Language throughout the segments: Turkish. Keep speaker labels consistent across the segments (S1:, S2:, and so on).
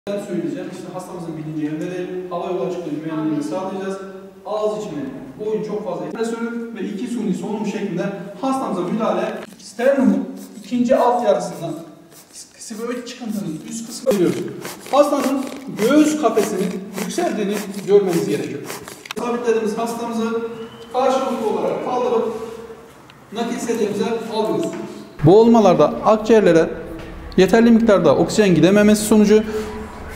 S1: Ben söyleyeceğim. İşte hastamızın bilinci yerinde değil, hava yolu açıklığı güvenliğini sağlayacağız. Ağız içine boyun çok fazla kompresörü ve 2 suni solunum şeklinde hastamıza müdahale. Sternumun ikinci alt yarısından siboid çıkıntının üst kısmı veriyoruz. Hastanın göğüs kafesinin yükseldiğini görmemiz gerekiyor. Sabitlediğimiz hastamızı karşılıklı olarak kaldırıp nakil sedyemize alıyoruz. Boğulmalarda akciğerlere yeterli miktarda oksijen gidememesi sonucu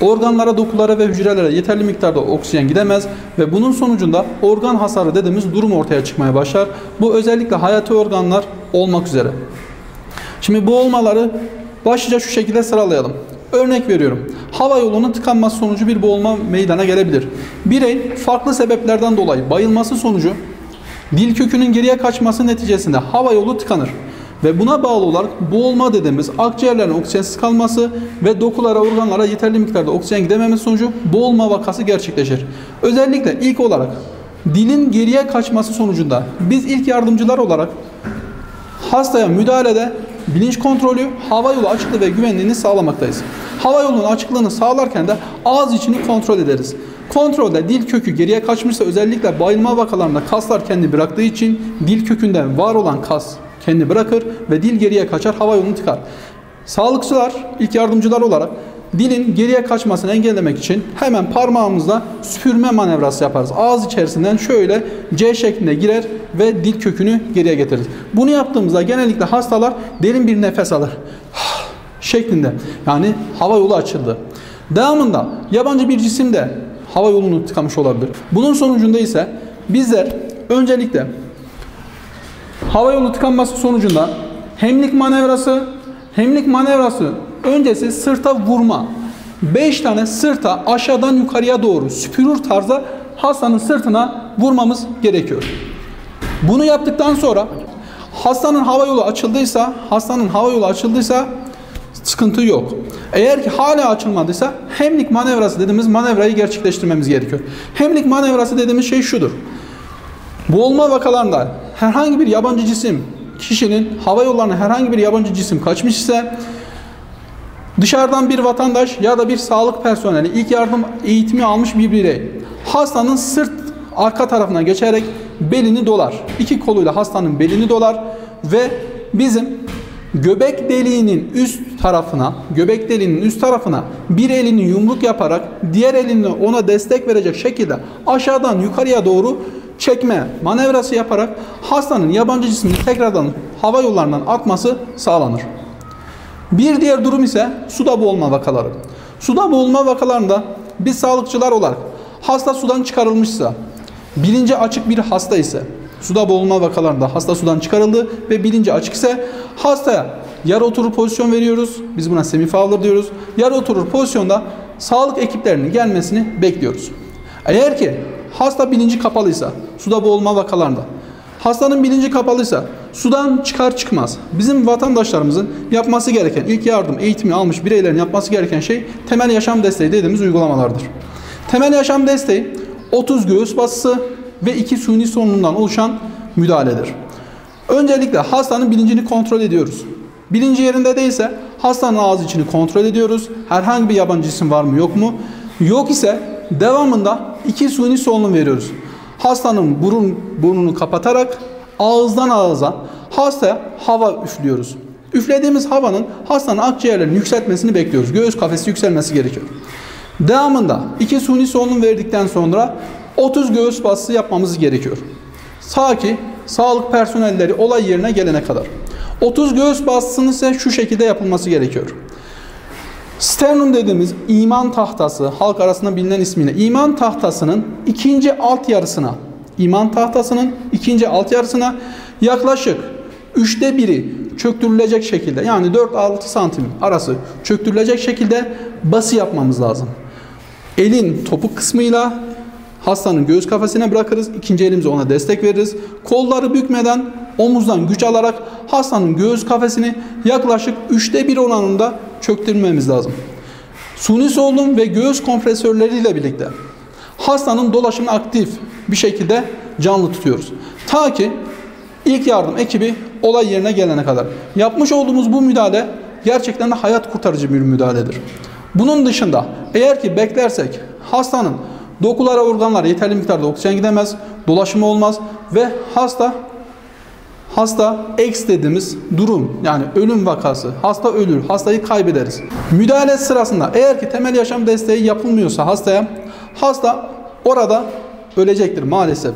S1: organlara, dokulara ve hücrelere yeterli miktarda oksijen gidemez ve bunun sonucunda organ hasarı dediğimiz durum ortaya çıkmaya başlar. Bu özellikle hayati organlar olmak üzere. Şimdi boğulmaları başlıca şu şekilde sıralayalım. Örnek veriyorum. Hava yolunun tıkanması sonucu bir boğulma meydana gelebilir. Birey farklı sebeplerden dolayı bayılması sonucu dil kökünün geriye kaçması neticesinde hava yolu tıkanır. Ve buna bağlı olarak boğulma dediğimiz akciğerlerin oksijensiz kalması ve dokulara, organlara yeterli miktarda oksijen gidememesi sonucu boğulma vakası gerçekleşir. Özellikle ilk olarak dilin geriye kaçması sonucunda biz ilk yardımcılar olarak hastaya müdahalede bilinç kontrolü, hava yolu açıklığı ve güvenliğini sağlamaktayız. Hava yolunun açıklığını sağlarken de ağız içini kontrol ederiz. Kontrolde dil kökü geriye kaçmışsa özellikle bayılma vakalarında kaslar kendini bıraktığı için dil kökünden var olan kas kendini bırakır ve dil geriye kaçar, hava yolunu tıkar. Sağlıkçılar, ilk yardımcılar olarak dilin geriye kaçmasını engellemek için hemen parmağımızla süpürme manevrası yaparız. Ağız içerisinden şöyle C şeklinde girer ve dil kökünü geriye getiririz. Bunu yaptığımızda genellikle hastalar derin bir nefes alır şeklinde. Yani hava yolu açıldı. Devamında yabancı bir cisim de hava yolunu tıkamış olabilir. Bunun sonucunda ise bizler öncelikle hava yolu tıkanması sonucunda hemlik manevrası öncesi sırta vurma. 5 tane sırta aşağıdan yukarıya doğru süpürür tarzda hastanın sırtına vurmamız gerekiyor. Bunu yaptıktan sonra hastanın hava yolu açıldıysa sıkıntı yok. Eğer ki hala açılmadıysa hemlik manevrası dediğimiz manevrayı gerçekleştirmemiz gerekiyor. Hemlik manevrası dediğimiz şey şudur. Boğulma vakalarında herhangi bir yabancı cisim, kişinin hava yollarına herhangi bir yabancı cisim kaçmış ise dışarıdan bir vatandaş ya da bir sağlık personeli, ilk yardım eğitimi almış bir birey hastanın sırt arka tarafına geçerek belini dolar. İki koluyla hastanın belini dolar ve bizim göbek deliğinin üst tarafına bir elini yumruk yaparak diğer elini ona destek verecek şekilde aşağıdan yukarıya doğru çekme manevrası yaparak hastanın yabancı cismini tekrardan hava yollarından atması sağlanır. Bir diğer durum ise suda boğulma vakaları. Suda boğulma vakalarında biz sağlıkçılar olarak hasta sudan çıkarılmışsa, bilinci açık bir hasta ise, suda boğulma vakalarında hasta sudan çıkarıldı ve bilinci açık ise hastaya yarı oturur pozisyon veriyoruz. Biz buna semifağlar diyoruz. Yarı oturur pozisyonda sağlık ekiplerinin gelmesini bekliyoruz. Eğer ki hasta bilinci kapalıysa, suda boğulma vakalarında, hastanın bilinci kapalıysa, sudan çıkar çıkmaz bizim vatandaşlarımızın yapması gereken, ilk yardım eğitimi almış bireylerin yapması gereken şey temel yaşam desteği dediğimiz uygulamalardır. Temel yaşam desteği 30 göğüs basısı ve 2 suni solunumdan oluşan müdahaledir. Öncelikle hastanın bilincini kontrol ediyoruz. Bilinci yerinde değilse hastanın ağız içini kontrol ediyoruz. Herhangi bir yabancı cisim var mı yok mu? Yok ise devamında 2 suni solunum veriyoruz. Hastanın burnunu kapatarak ağızdan ağıza hastaya hava üflüyoruz. Üflediğimiz havanın hastanın akciğerlerini yükseltmesini bekliyoruz. Göğüs kafesi yükselmesi gerekiyor. Devamında 2 suni solunum verdikten sonra 30 göğüs basısı yapmamız gerekiyor. Ki sağlık personelleri olay yerine gelene kadar. 30 göğüs basısının ise şu şekilde yapılması gerekiyor. Sternum dediğimiz iman tahtası, halk arasında bilinen ismiyle iman tahtasının ikinci alt yarısına yaklaşık 3'te 1'i çöktürülecek şekilde, yani 4-6 santim arası çöktürülecek şekilde bası yapmamız lazım. Elin topuk kısmıyla hastanın göğüs kafesine bırakırız. İkinci elimize ona destek veririz. Kolları bükmeden omuzdan güç alarak hastanın göğüs kafesini yaklaşık 3'te 1 oranında çöktürmemiz lazım. Suni solunum ve göğüs kompresörleriyle birlikte hastanın dolaşımını aktif bir şekilde canlı tutuyoruz. Ta ki ilk yardım ekibi olay yerine gelene kadar. Yapmış olduğumuz bu müdahale gerçekten de hayat kurtarıcı bir müdahaledir.
S2: Bunun dışında eğer ki beklersek hastanın dokulara, organlara yeterli miktarda oksijen gidemez, dolaşımı olmaz ve hasta X dediğimiz durum, yani ölüm vakası, hasta ölür, hastayı kaybederiz. Müdahale sırasında eğer ki temel yaşam desteği yapılmıyorsa hasta orada ölecektir maalesef.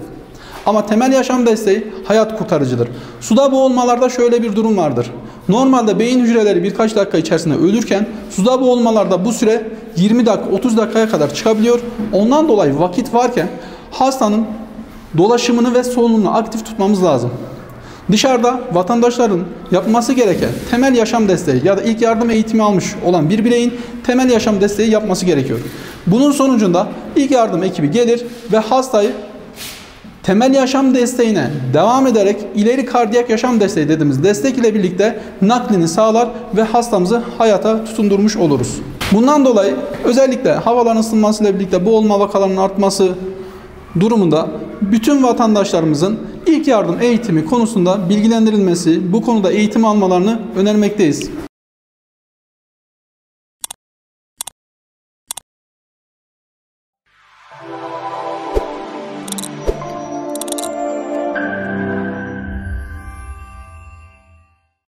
S2: Ama temel yaşam desteği hayat kurtarıcıdır. Suda boğulmalarda şöyle bir durum vardır. Normalde beyin hücreleri birkaç dakika içerisinde ölürken suda boğulmalarda bu süre 20 dakika 30 dakikaya kadar çıkabiliyor. Ondan dolayı vakit varken hastanın dolaşımını ve solunumunu aktif tutmamız lazım. Dışarıda vatandaşların yapması gereken temel yaşam desteği ya da ilk yardım eğitimi almış olan bir bireyin temel yaşam desteği yapması gerekiyor. Bunun sonucunda ilk yardım ekibi gelir ve hastayı temel yaşam desteğine devam ederek ileri kardiyak yaşam desteği dediğimiz destek ile birlikte naklini sağlar ve hastamızı hayata tutundurmuş oluruz. Bundan dolayı özellikle havaların ısınmasıyla birlikte boğulma vakalarının artması durumunda bütün vatandaşlarımızın ilk yardım eğitimi konusunda bilgilendirilmesi, bu konuda eğitim almalarını önermekteyiz.